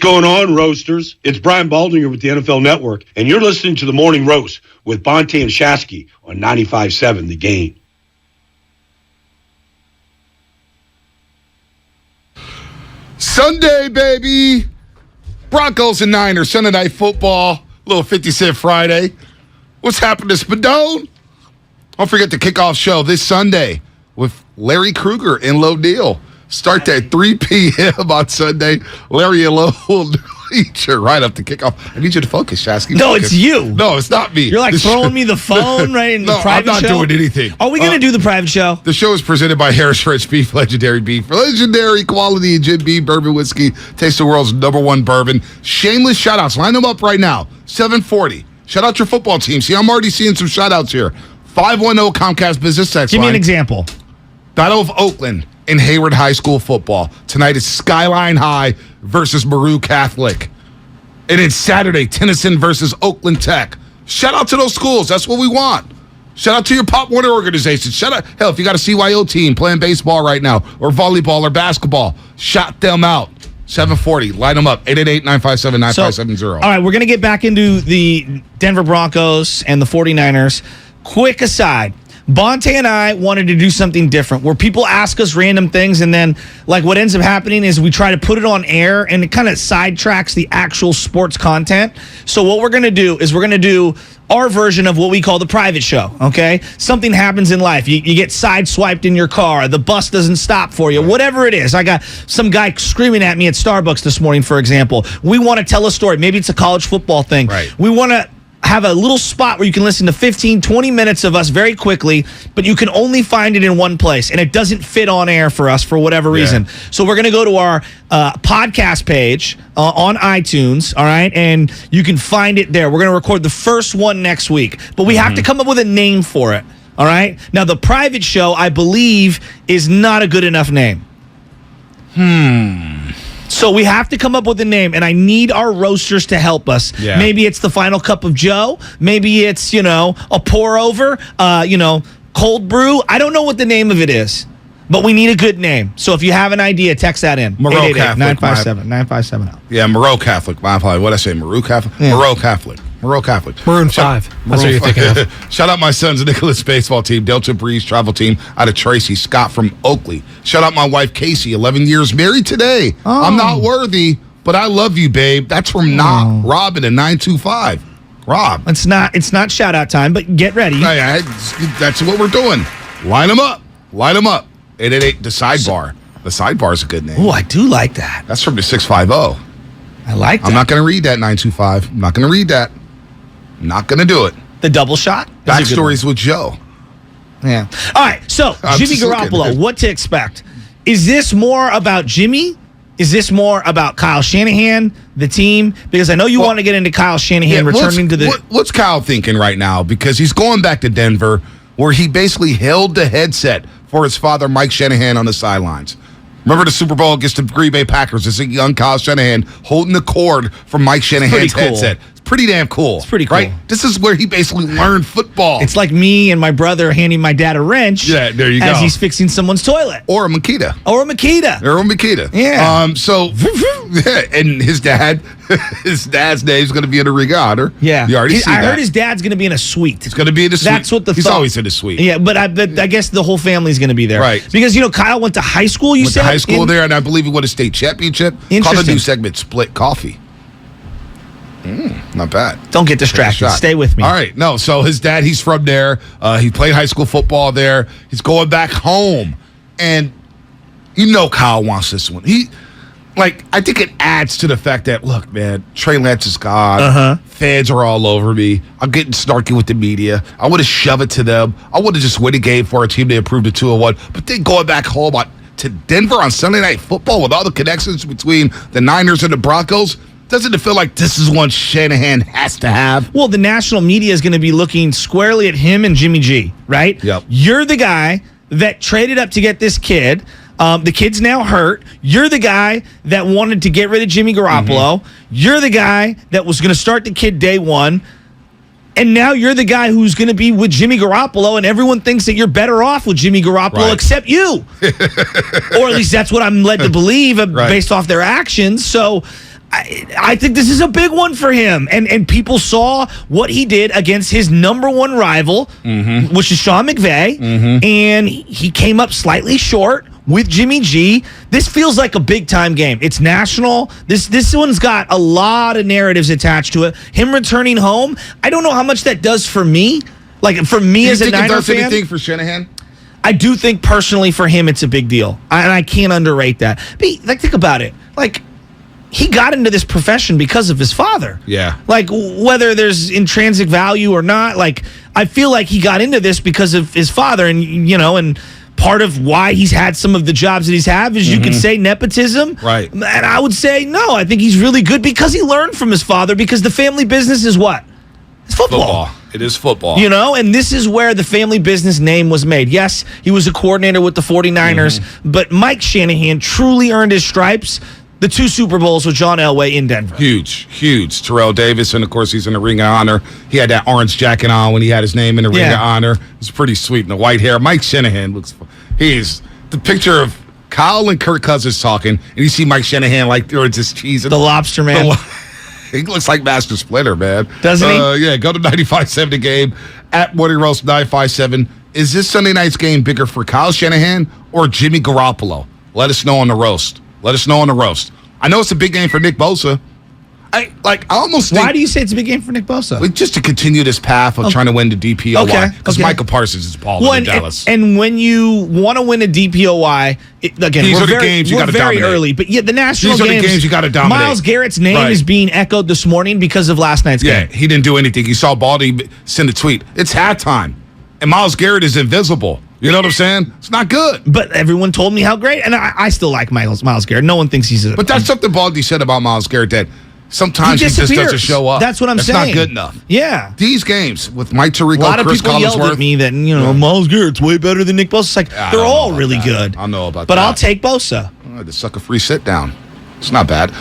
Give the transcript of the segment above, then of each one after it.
Going on, Roasters? It's Brian Baldinger with the NFL Network, and you're listening to The Morning Roast with Bonta and Shasky on 95.7 The Game. Sunday, baby. Broncos and Niners, Sunday Night Football, little 50-cent Friday. What's happening to Spadone? Don't forget the kickoff show this Sunday with Larry Krueger and Low Deal. Start at 3 p.m. on Sunday. Larry and Low will eat you right up to kickoff. I need you to focus, Shasky. No, it's you. No, it's not me. You're like throwing me the phone right in the private show. No, I'm not doing anything. Are we going to do the private show? The show is presented by Harris French Beef, legendary quality Jim Beam bourbon whiskey. Taste the world's #1 bourbon. Shameless shout-outs. Line them up right now. 740. Shout out your football team. See, I'm already seeing some shout-outs here. 510 Comcast Business Text Give line. me an example. Battle of Oakland in Hayward High School football. Tonight is Skyline High versus Maru Catholic. And then Saturday, Tennyson versus Oakland Tech. Shout out to those schools. That's what we want. Shout out to your Pop Warner organization. Shout out. Hell, if you got a CYO team playing baseball right now or volleyball or basketball, shout them out. 740. Line them up. 888-957-9570. All right, we're going to get back into the Denver Broncos and the 49ers. Quick aside. Bonta and I wanted to do something different where people ask us random things and then like what ends up happening is we try to put it on air and it kind of sidetracks the actual sports content. So what we're going to do is we're going to do our version of what we call the private show, okay? Something happens in life. You get sideswiped in your car. The bus doesn't stop for you. Whatever it is. I got some guy screaming at me at Starbucks this morning, for example. We want to tell a story. Maybe it's a college football thing. Right. We want to have a little spot where you can listen to 15, 20 minutes of us very quickly, but you can only find it in one place, and it doesn't fit on air for us for whatever reason. So we're going to go to our podcast page on iTunes, all right, and you can find it there. We're going to record the first one next week, but we have to come up with a name for it, all right? Now, the private show, I believe, is not a good enough name. So we have to come up with a name, and I need our roasters to help us. Yeah. Maybe it's the final cup of Joe. Maybe it's, a pour over, cold brew. I don't know what the name of it is, but we need a good name. So if you have an idea, text that in. Moreau Catholic. 957-9570. Yeah, Moreau Catholic. My apologies. What did I say? Maru Catholic? Yeah. Moreau Catholic. Maroon 5. That's what you're thinking of. Shout out my son's Nicholas baseball team, Delta Breeze travel team out of Tracy, Scott from Oakley. Shout out my wife, Casey, 11 years married today. Oh. I'm not worthy, but I love you, babe. That's from Robin at 925. Rob. It's not shout out time, but get ready. That's what we're doing. Line them up. 888, the sidebar. The sidebar is a good name. Oh, I do like that. That's from the 650. I like that. I'm not going to read that 925. I'm not going to read that. I'm not going to do it. The double shot? Backstories with Joe. Yeah. All right, so Jimmy Garoppolo, what to expect? Is this more about Jimmy? Is this more about Kyle Shanahan, the team? Because I know you want to get into Kyle Shanahan returning to the... What's Kyle thinking right now? Because he's going back to Denver, where he basically held the headset for his father, Mike Shanahan, on the sidelines. Remember the Super Bowl against the Green Bay Packers? This is young Kyle Shanahan holding the cord from Mike Shanahan's headset. It's pretty damn cool. It's pretty cool. Right? This is where he basically learned football. It's like me and my brother handing my dad a wrench. Yeah, there you as go. he's fixing someone's toilet. Or a Makita. Yeah. And his dad's name's going to be in a ring of honor. Yeah. You already see I that. heard his dad's going to be in a suite. He's going to be in the suite. That's what He's always in the suite. Yeah, but I guess the whole family's going to be there. Right. Because, Kyle went to high school, you said? Went to high school there, and I believe he won a state championship. Called the Interesting. new segment Split Coffee. Not bad. Don't get distracted. Stay with me. All right. No, so his dad, he's from there. He played high school football there. He's going back home. And Kyle wants this one. I think it adds to the fact that, look, man, Trey Lance is gone. Fans are all over me. I'm getting snarky with the media. I want to shove it to them. I want to just win a game for a team they improved to 2-1. But then going back home to Denver on Sunday Night Football with all the connections between the Niners and the Broncos, doesn't it feel like this is one Shanahan has to have? Well, the national media is going to be looking squarely at him and Jimmy G, right? Yep. You're the guy that traded up to get this kid. The kid's now hurt. You're the guy that wanted to get rid of Jimmy Garoppolo. You're the guy that was going to start the kid day one. And now you're the guy who's going to be with Jimmy Garoppolo, and everyone thinks that you're better off with Jimmy Garoppolo except you. Or at least that's what I'm led to believe based off their actions. So I think this is a big one for him. And people saw what he did against his number one rival, which is Sean McVay, and he came up slightly short with Jimmy G. This feels like a big-time game. It's national. This one's got a lot of narratives attached to it. Him returning home, I don't know how much that does for me. Like, for me as a Niner fan. Do you think it does anything for Shanahan? I do think personally for him it's a big deal. And I can't underrate that. But, think about it. Like, he got into this profession because of his father. Yeah. Like, whether there's intrinsic value or not, like, I feel like he got into this because of his father. And, and part of why he's had some of the jobs that he's had is you could say nepotism. Right. And I would say, no, I think he's really good because he learned from his father, because the family business is what? It's football. It is football. And this is where the family business name was made. Yes, he was a coordinator with the 49ers, but Mike Shanahan truly earned his stripes. The 2 Super Bowls with John Elway in Denver. Huge. Terrell Davis, and of course he's in the Ring of Honor. He had that orange jacket on when he had his name in the Ring of Honor. It's pretty sweet. And the white hair. Mike Shanahan looks. He's the picture of Kyle and Kirk Cousins talking, and you see Mike Shanahan like throwing his cheese. The lobster man. He looks like Master Splinter, man. Doesn't he? Yeah, go to 95.7 the game at Morning Roast 957. Is this Sunday night's game bigger for Kyle Shanahan or Jimmy Garoppolo? Let us know on the roast. I know it's a big game for Nick Bosa. I almost think, why do you say it's a big game for Nick Bosa? just to continue this path of trying to win the DPOY. Because Michael Parsons is balling in Dallas. And when you want to win a DPOY, again, these are the games you got to dominate. Very early, but the national These are the games you got to dominate. Myles Garrett's name is being echoed this morning because of last night's game. Yeah, he didn't do anything. You saw Baldy send a tweet. It's halftime, and Myles Garrett is invisible. You know what I'm saying? It's not good. But everyone told me how great, and I still like Myles Garrett. No one thinks he's a... But that's something Baldy said about Myles Garrett, that sometimes he just doesn't show up. That's what I'm saying. It's not good enough. Yeah. These games with Mike Tirico, a lot of Chris people Collinsworth, yelled at me that, Myles Garrett's way better than Nick Bosa. It's like, they're all really good. I know about that. But I'll take Bosa. The sucker-free sit-down. It's not bad.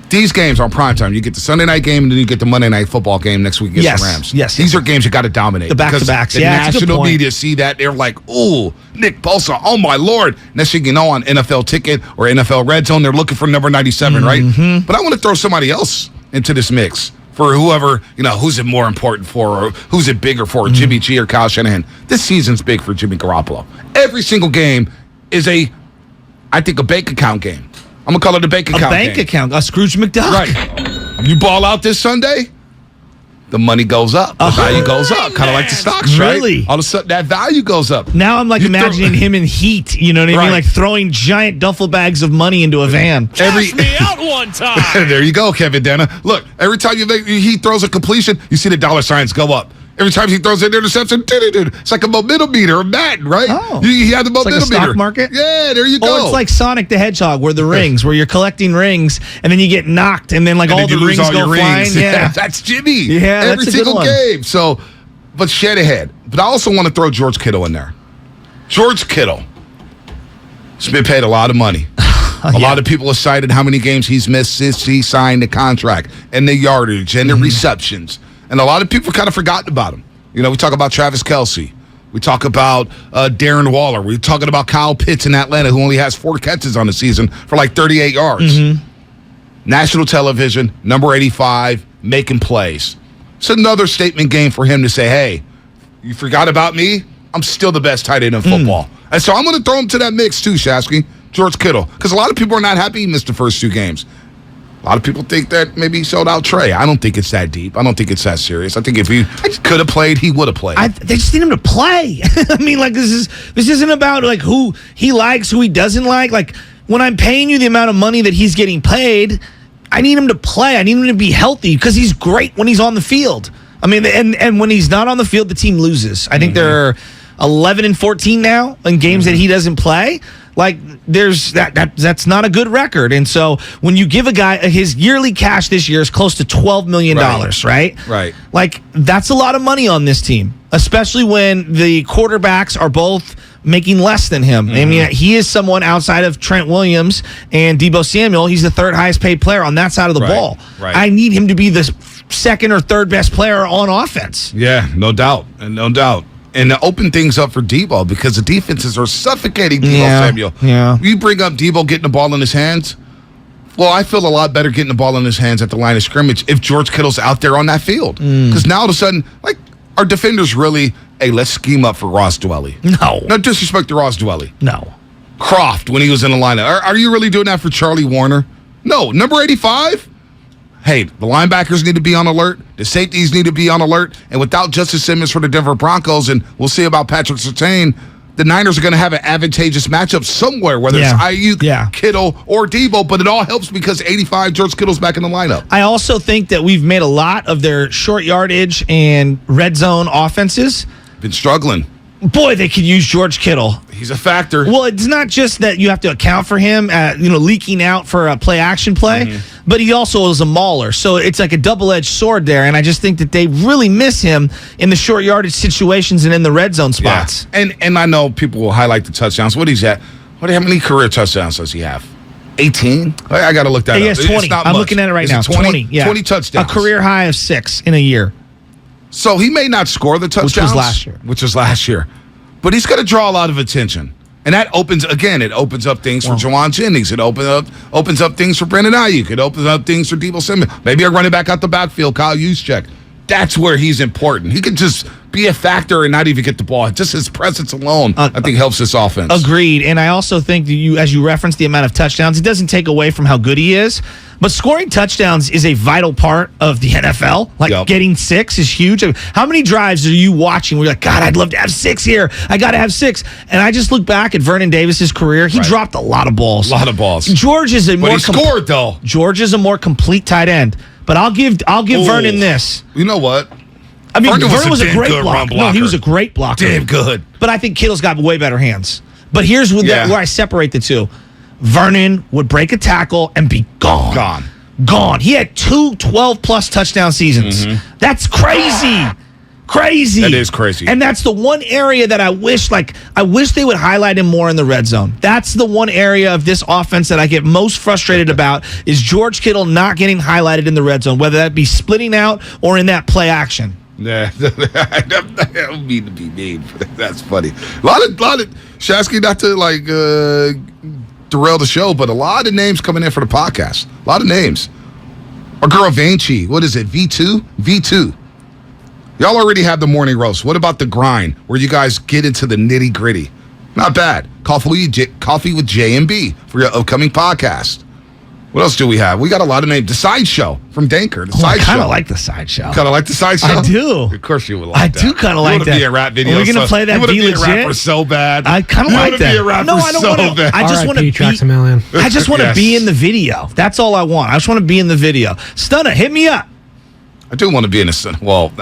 These games are primetime. You get the Sunday night game, and then you get the Monday night football game next week against the Rams. Yes. These are games you got to dominate. The back-to-backs. The national media see that. They're like, ooh, Nick Bosa, oh, my Lord. Next thing you know, on NFL Ticket or NFL Red Zone, they're looking for number 97, right? But I want to throw somebody else into this mix for whoever, who's it more important for, or who's it bigger for, Jimmy G or Kyle Shanahan. This season's big for Jimmy Garoppolo. Every single game is a bank account game. I'm going to call it a bank account game. A bank account. A Scrooge McDuck. Right. You ball out this Sunday, the money goes up. The value goes up. Kind of like the stocks, right? Really? All of a sudden, that value goes up. Now I'm imagining him in Heat. You know what I mean? Like throwing giant duffel bags of money into a van. Cash me out one time. There you go, Kevin Dana. Look, every time he throws a completion, you see the dollar signs go up. Every time he throws an interception, it's like a momentum meter, Madden, right? Oh. He had the momentum it's like a meter. stock market? Yeah, there you go. Or it's like Sonic the Hedgehog, where the rings, where you're collecting rings, and then you get knocked, and then all the rings go flying. Yeah, that's Jimmy. Yeah, every that's a single good one. game. So, but Shanahan. But I also want to throw George Kittle in there. George Kittle has been paid a lot of money. A lot of people have cited how many games he's missed since he signed the contract, and the yardage, and the receptions. And a lot of people kind of forgotten about him. We talk about Travis Kelce. We talk about Darren Waller. We're talking about Kyle Pitts in Atlanta, who only has 4 catches on the season for 38 yards. National television, number 85, making plays. It's another statement game for him to say, hey, you forgot about me? I'm still the best tight end in football. And so I'm going to throw him to that mix too, Shasky. George Kittle. Because a lot of people are not happy he missed the first 2 games. A lot of people think that maybe he sold out Trey. I don't think it's that deep. I don't think it's that serious. I think if he could have played, he would have played. They just need him to play. I mean, this isn't about who he likes, who he doesn't like. When I'm paying you the amount of money that he's getting paid, I need him to play. I need him to be healthy because he's great when he's on the field. I mean, and when he's not on the field, the team loses. I think they're 11-14 now in games that he doesn't play. There's that's not a good record. And so when you give a guy his yearly cash this year is close to $12 million, right? Right. That's a lot of money on this team, especially when the quarterbacks are both making less than him. I mean, he is someone outside of Trent Williams and Deebo Samuel. He's the 3rd highest paid player on that side of the ball. Right. I need him to be the 2nd or 3rd best player on offense. Yeah, no doubt. And to open things up for Deebo because the defenses are suffocating Deebo Samuel. Yeah. You bring up Deebo getting the ball in his hands, Well, I feel a lot better getting the ball in his hands at the line of scrimmage if George Kittle's out there on that field. Because now all of a sudden, like, our defenders really, hey, let's scheme up for Ross Dwelly. No. No disrespect to Ross Dwelly. No. Croft, when he was in the lineup. Are you really doing that for Charlie Warner? No. Number 85? Hey, the linebackers need to be on alert. The safeties need to be on alert. And without Justice Simmons for the Denver Broncos, and we'll see about Patrick Surtain, the Niners are going to have an advantageous matchup somewhere, whether it's Ayuk, Kittle, or Debo, but it all helps because 85, George Kittle's back in the lineup. I also think that we've made a lot of their short yardage and red zone offenses. Been struggling. Boy, they could use George Kittle. He's a factor. Well, it's not just that you have to account for him, leaking out for a play-action play, but he also is a mauler. So it's like a double-edged sword there, and I just think that they really miss him in the short yardage situations and in the red zone spots. Yeah. And I know people will highlight the touchdowns. What he's at? How many career touchdowns does he have? 18? I got to look that up. He has 20. I'm looking at it right now. 20, 20 touchdowns. A career high of 6 in a year. So he may not score the touchdowns. Which was last year. But he's going to draw a lot of attention. And that opens up things for Jawan Jennings. It opens up things for Brandon Ayuk. It opens up things for Debo Simmons. Maybe a running back out the backfield, Kyle Juszczyk. That's where he's important. He can just be a factor and not even get the ball. Just his presence alone, I think, helps this offense. Agreed. And I also think that as you referenced the amount of touchdowns, it doesn't take away from how good he is. But scoring touchdowns is a vital part of the NFL. Getting 6 is huge. How many drives are you watching where you're like, God, I'd love to have 6 here. I got to have 6. And I just look back at Vernon Davis's career. He dropped a lot of balls. George is scored, though. George is a more complete tight end. But I'll give Vernon this. You know what? I mean, Vernon was a great blocker. No, he was a great blocker. Damn good. But I think Kittle's got way better hands. But here's where I separate the two. Vernon would break a tackle and be gone. Gone. He had 2 12-plus touchdown seasons. That's crazy. Crazy. That is crazy. And that's the one area that I wish they would highlight him more in the red zone. That's the one area of this offense that I get most frustrated about is George Kittle not getting highlighted in the red zone, whether that be splitting out or in that play action. Yeah, I don't mean to be mean, but that's funny. A lot of Shasky, not to derail the show, but a lot of names coming in for the podcast. A lot of names. Our girl Vanchi, what is it? V2. Y'all already have the morning roast. What about the grind, where you guys get into the nitty gritty? Not bad. Coffee with J and B for your upcoming podcast. What else do we have? We got a lot of names. The Sideshow from Danker. I kind of like the Sideshow. Kind of like the Sideshow? I do. Of course you would like that. I do kind of like that. You want to be a rap video. Are we going to play that Be Legit? You want to be a rapper so bad. I kind of like that. You want to be a rapper so bad. I just want to Tracks a million. I just want to be in the video. That's all I want. I just want to be in the video. Stunner, hit me up. I do want to be in the Stunner. Well,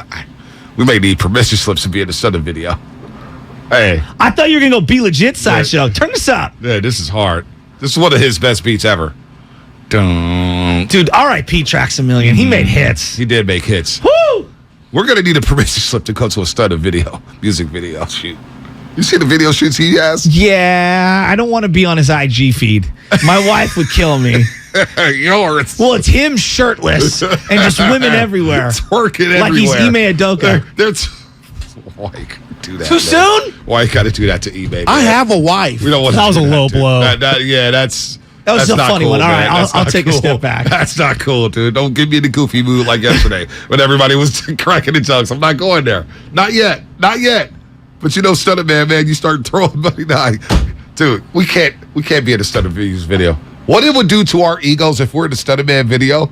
we may need permission slips to be in the Stunner video. Hey. I thought you were going to go Be Legit Sideshow. Turn this up. Yeah, this is hard. This is one of his best beats ever. Dude, R.I.P. Tracks a Million. He made hits. He did make hits. Woo! We're going to need a permission slip to go to a Stunner music video shoot. You see the video shoots he has? Yeah, I don't want to be on his IG feed. My wife would kill me. Yours. Well, it's him shirtless and just women everywhere. It's working everywhere. Like he's Ime Udoka. Why you gotta do that? Too soon? Why you gotta do that to eBay? Man? I have a wife. We don't want that was a low blow. That was a funny one. All right, I'll take a step back. That's not cool, dude. Don't get me in the goofy mood like yesterday when everybody was cracking the jokes. I'm not going there. Not yet. But Stunner Man, you start throwing money now. Dude, we can't be in the Stunner video. What it would do to our egos if we're in the Stunner Man video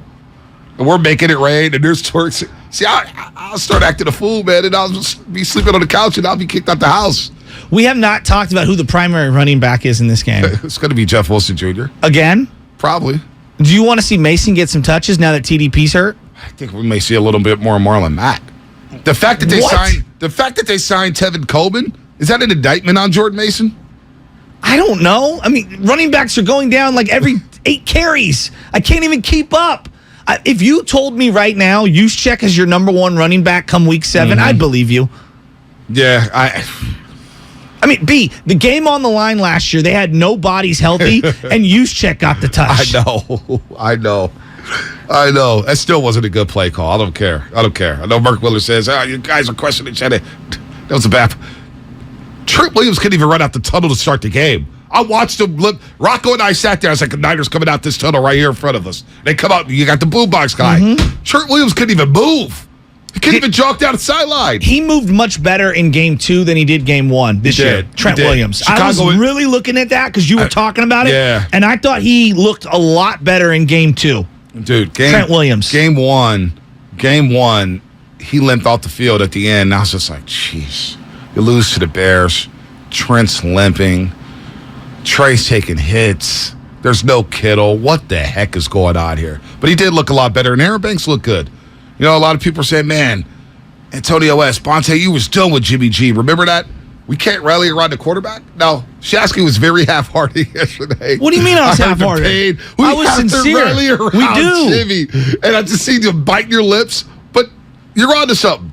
and we're making it rain and there's twerks. See, I'll start acting a fool, man, and I'll just be sleeping on the couch and I'll be kicked out the house. We have not talked about who the primary running back is in this game. It's going to be Jeff Wilson Jr. Again? Probably. Do you want to see Mason get some touches now that TDP's hurt? I think we may see a little bit more Marlon Mack. The fact that they signed Tevin Coleman, is that an indictment on Jordan Mason? I don't know. I mean, running backs are going down like every 8 carries. I can't even keep up. If you told me right now, Juszczyk is your number 1 running back come week 7, I'd believe you. Yeah, I mean, the game on the line last year, they had no bodies healthy, and Juszczyk got the touch. I know. That still wasn't a good play call. I don't care. I know Mark Miller says, you guys are questioning each other. That was a bad. Trent Williams couldn't even run out the tunnel to start the game. I watched them. Rocco and I sat there. I was like, the Niners coming out this tunnel right here in front of us. They come out. You got the boombox guy. Trent Williams couldn't even move. He couldn't even jog down the sideline. He moved much better in game 2 than he did game 1 this year. Trent Williams. I was really looking at that because you were talking about it. Yeah. And I thought he looked a lot better in game 2. Dude, Trent Williams. Game one, he limped off the field at the end. And I was just like, jeez. You lose to the Bears. Trent's limping. Trey's taking hits. There's no Kittle. What the heck is going on here? But he did look a lot better, and Aaron Banks looked good. You know, a lot of people are saying, man, Antonio S., Bonte, you was done with Jimmy G. Remember that? We can't rally around the quarterback? No. Shasky was very half-hearted yesterday. What do you mean I was half-hearted? I was sincere. Rally around we do. Jimmy, and I just see you biting your lips, but you're onto something.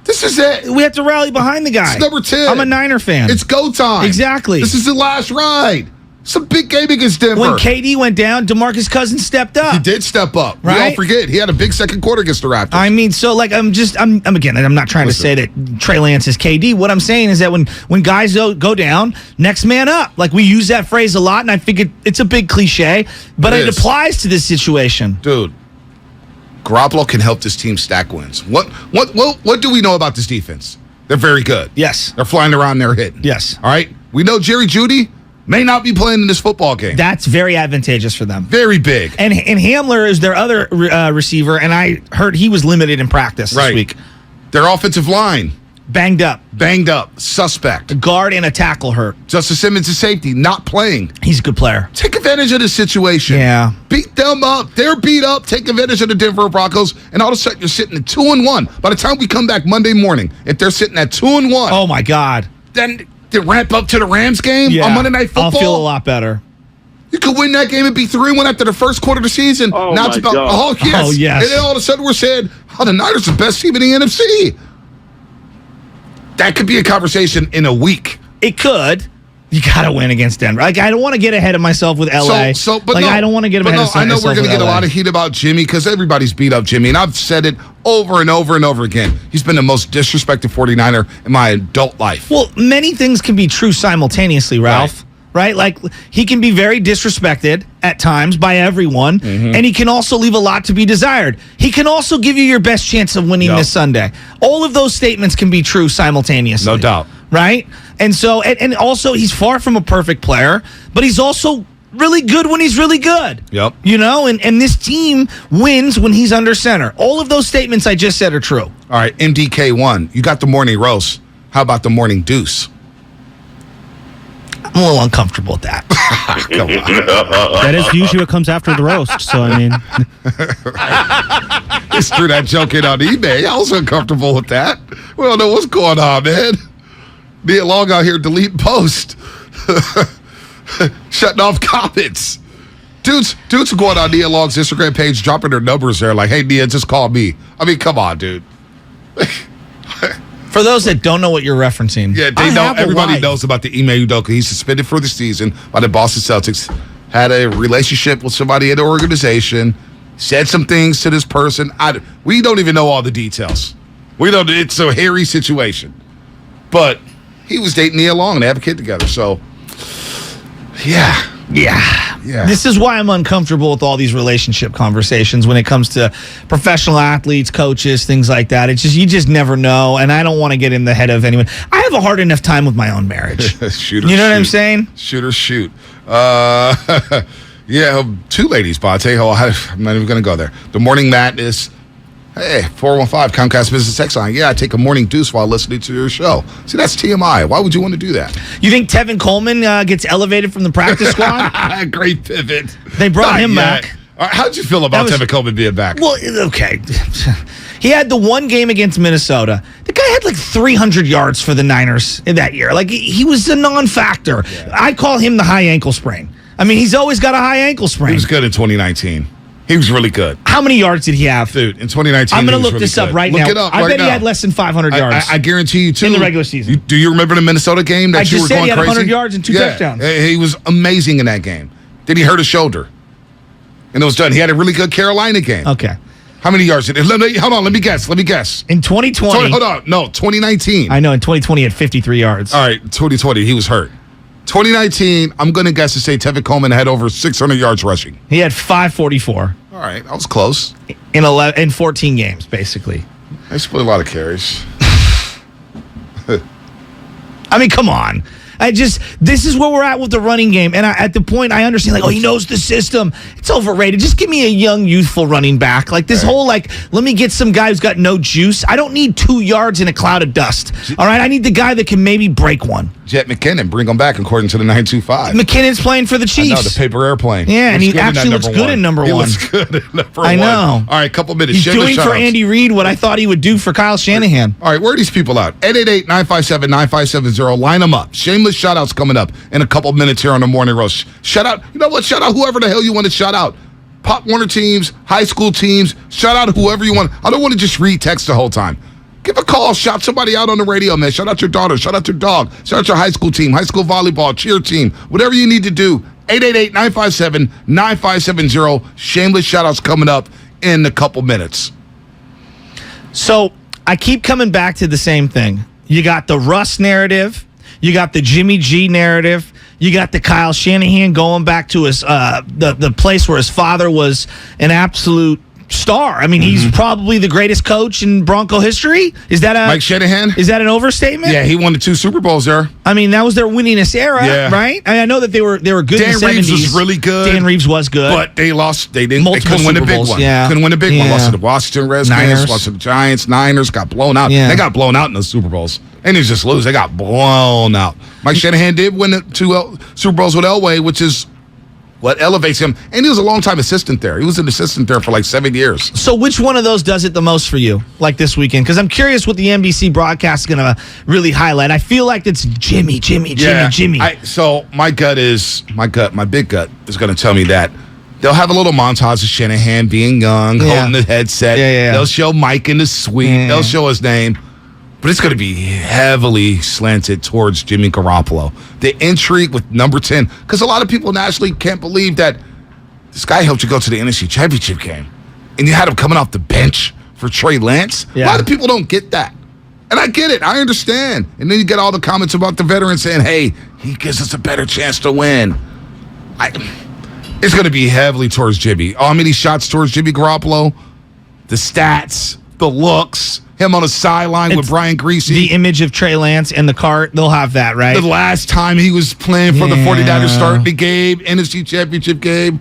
This is it. We have to rally behind the guy. It's number 10. I'm a Niner fan. It's go time. Exactly. This is the last ride. It's a big game against Denver. When KD went down, DeMarcus Cousins stepped up. He did step up. Right? We all forget. He had a big second quarter against the Raptors. I mean, so like I'm not trying to say that Trey Lance is KD. What I'm saying is that when guys go down, next man up. Like we use that phrase a lot, and I think it's a big cliche, but it applies to this situation. Dude, Garoppolo can help this team stack wins. What do we know about this defense? They're very good. Yes. They're flying around, they're hitting. Yes. All right? We know Jerry Jeudy may not be playing in this football game. That's very advantageous for them. Very big. And Hamler is their other receiver, and I heard he was limited in practice this week. Their offensive line. Banged up. Suspect. A guard and a tackle hurt. Justice Simmons is safety, not playing. He's a good player. Take advantage of the situation. Yeah. Beat them up. They're beat up. Take advantage of the Denver Broncos, and all of a sudden you're sitting at 2-1. By the time we come back Monday morning, if they're sitting at 2-1, oh my God, then they ramp up to the Rams game on Monday Night Football. I'll feel a lot better. You could win that game and be 3-1 after the first quarter of the season. Oh, now it's about, God. oh yes. And then all of a sudden we're saying, the Niners are the best team in the NFC. That could be a conversation in a week. It could. You got to win against Denver. Like, I don't want to get ahead of myself with LA. I don't want to get ahead of myself. I know we're going to get LA. a lot of heat about Jimmy because everybody's beat up Jimmy, and I've said it over and over and over again. He's been the most disrespected 49er in my adult life. Well, many things can be true simultaneously, Ralph. Right? Like, he can be very disrespected at times by everyone, and he can also leave a lot to be desired. He can also give you your best chance of winning this Sunday. All of those statements can be true simultaneously. No doubt. Right? And so, and also, he's far from a perfect player, but he's also really good when he's really good. Yep. You know, and this team wins when he's under center. All of those statements I just said are true. All right, MDK1, you got the morning roast. How about the morning deuce? I'm a little uncomfortable with that. Come on. That is usually what comes after the roast. So, I mean, Just threw that joke in on eBay. I was uncomfortable with that. We don't know what's going on, man. Being long out here deleting posts. Shutting off comments. Dudes are going on Nia Long's Instagram page, dropping their numbers there like, hey, Nia, just call me. I mean, come on, dude. For those that don't know what you're referencing, Yeah, they know. Everybody knows about the Ime Udoka. He's suspended for the season by the Boston Celtics. Had a relationship with somebody in the organization. Said some things to this person. We don't even know all the details. We don't. It's a hairy situation. But he was dating Nia Long, and they have a kid together. So, yeah. This is why I'm uncomfortable with all these relationship conversations when it comes to professional athletes, coaches, things like that. It's just, you just never know, and I don't want to get in the head of anyone. I have a hard enough time with my own marriage. Shoot or you know shoot. what I'm saying? Shoot or shoot. Yeah, two ladies, Bonte. I'm not even going to go there. The Morning Madness. Hey, 415 Comcast Business Text Line. Yeah, I take a morning deuce while listening to your show. See, that's TMI. Why would you want to do that? You think Tevin Coleman gets elevated from the practice squad? Great pivot. They brought Not him yet. back. All right, how'd you feel about Tevin Coleman being back? Well, okay. He had the one game against Minnesota. The guy had like 300 yards for the Niners in that year. Like, he was a non-factor. Yeah. I call him the high ankle sprain. I mean, he's always got a high ankle sprain. He was good in 2019. He was really good. How many yards did he have? Dude, in 2019, I'm going to look this up right now. Look it up I right bet now. he had less than 500 yards. I guarantee you, too. In the regular season. Do you remember the Minnesota game that you were going crazy? I just said he had 100 yards and 2 touchdowns. He was amazing in that game. Then he hurt his shoulder. And it was done. He had a really good Carolina game. Okay. How many yards did he? Hold on, let me guess. In 2020. Hold on. No, 2019. I know, in 2020 he had 53 yards. All right, 2020, he was hurt. 2019, I'm going to guess to say Tevin Coleman had over 600 yards rushing. He had 544 All right, that was close. in 14 games, basically. I split a lot of carries. I mean, come on. This is where we're at with the running game. And at the point, I understand, he knows the system. It's overrated. Just give me a young, youthful running back. Like this whole, let me get some guy who's got no juice. I don't need 2 yards in a cloud of dust. All right? I need the guy that can maybe break one. Jet McKinnon, bring him back according to the 925. McKinnon's playing for the Chiefs. I know, the paper airplane. Yeah, and he Looks good in that actually looks number good one. in number He one. looks good in number I one. know. All right, couple minutes. He's Shameless doing for shoutouts. Andy Reid what I thought he would do for Kyle Shanahan. All right, where are these people at? 888-957-9570. Line them up. Shameless shout-outs coming up in a couple minutes here on the Morning Roast. Shout out, you know what? Shout out whoever the hell you want to shout out. Pop Warner teams, high school teams. Shout out whoever you want. I don't want to just read text the whole time. Give a call. Shout somebody out on the radio, man. Shout out your daughter. Shout out your dog. Shout out your high school team, high school volleyball, cheer team, whatever you need to do. 888-957-9570. Shameless shout-outs coming up in a couple minutes. So I keep coming back to the same thing. You got the Russ narrative. You got the Jimmy G narrative. You got the Kyle Shanahan going back to his the place where his father was an absolute star. I mean, he's probably the greatest coach in Bronco history. Is that Mike Shanahan? Is that an overstatement? Yeah, he won the 2 Super Bowls there. I mean, that was their winningest era, Yeah. right? I know that they were good Dan in the 70s. Reeves was really good. Dan Reeves was good. But they lost. They Multiple couldn't win the Super big Bowls, one. yeah. Couldn't win the big one. Yeah. Lost to the Washington Redskins. Niners. Lost to the Giants. Niners got blown out. Yeah. They got blown out in the Super Bowls. And they just lose. They got blown out. Mike Shanahan did win the 2 Super Bowls with Elway, which is what elevates him. And he was a long-time assistant there. He was an assistant there for like 7 years. So which one of those does it the most for you, like this weekend? Because I'm curious what the NBC broadcast is going to really highlight. I feel like it's Jimmy. So my big gut is going to tell me that they'll have a little montage of Shanahan being young, Yeah. holding the headset. Yeah. They'll show Mike in the suite. Yeah. They'll show his name. But it's going to be heavily slanted towards Jimmy Garoppolo. The intrigue with number 10, because a lot of people nationally can't believe that this guy helped you go to the NFC Championship game. And you had him coming off the bench for Trey Lance. Yeah. A lot of people don't get that. And I get it. I understand. And then you get all the comments about the veteran saying, hey, he gives us a better chance to win. It's going to be heavily towards Jimmy. How many shots towards Jimmy Garoppolo? The stats, the looks, him on the sideline with Brian Greasy. The image of Trey Lance and the cart, they'll have that, right? The last time he was playing for the 49ers, starting the game, NFC Championship game.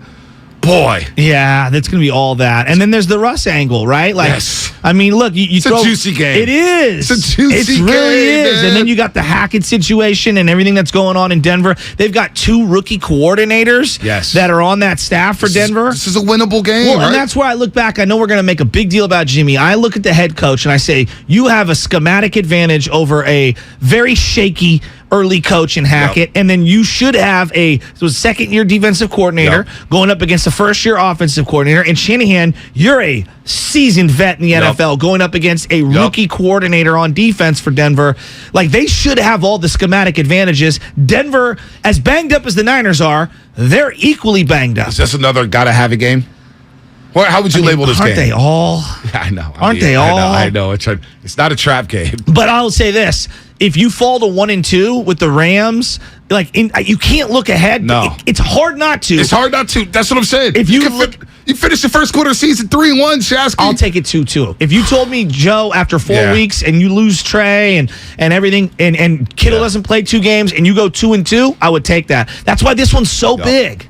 Boy. Yeah, that's going to be all that. And then there's the Russ angle, right? Like, Yes. I mean, look, you It's a juicy game. It is. It's a juicy It really game, is. man. And then you got the Hackett situation and everything that's going on in Denver. They've got 2 rookie coordinators that are on that staff for Denver. This is a winnable game, Well, right? and that's where I look back. I know we're going to make a big deal about Jimmy. I look at the head coach and I say, you have a schematic advantage over a very shaky early coach in Hackett, and then you should have a second-year defensive coordinator going up against a first-year offensive coordinator. And Shanahan, you're a seasoned vet in the NFL going up against a rookie coordinator on defense for Denver. Like, they should have all the schematic advantages. Denver, as banged up as the Niners are, they're equally banged up. Is this another gotta-have-it game? How would you label this game? Aren't they all? Yeah, I know. Aren't they all? I know. It's not a trap game. But I'll say this: if you fall to 1-2 with the Rams, you can't look ahead. No. It's hard not to. It's hard not to. That's what I'm saying. If you you finish the first quarter of season 3-1, Shasky. I'll take it 2-2. If you told me, Joe, after 4 weeks and you lose Trey and everything, and Kittle doesn't play 2 games and you go 2-2, I would take that. That's why this one's so big.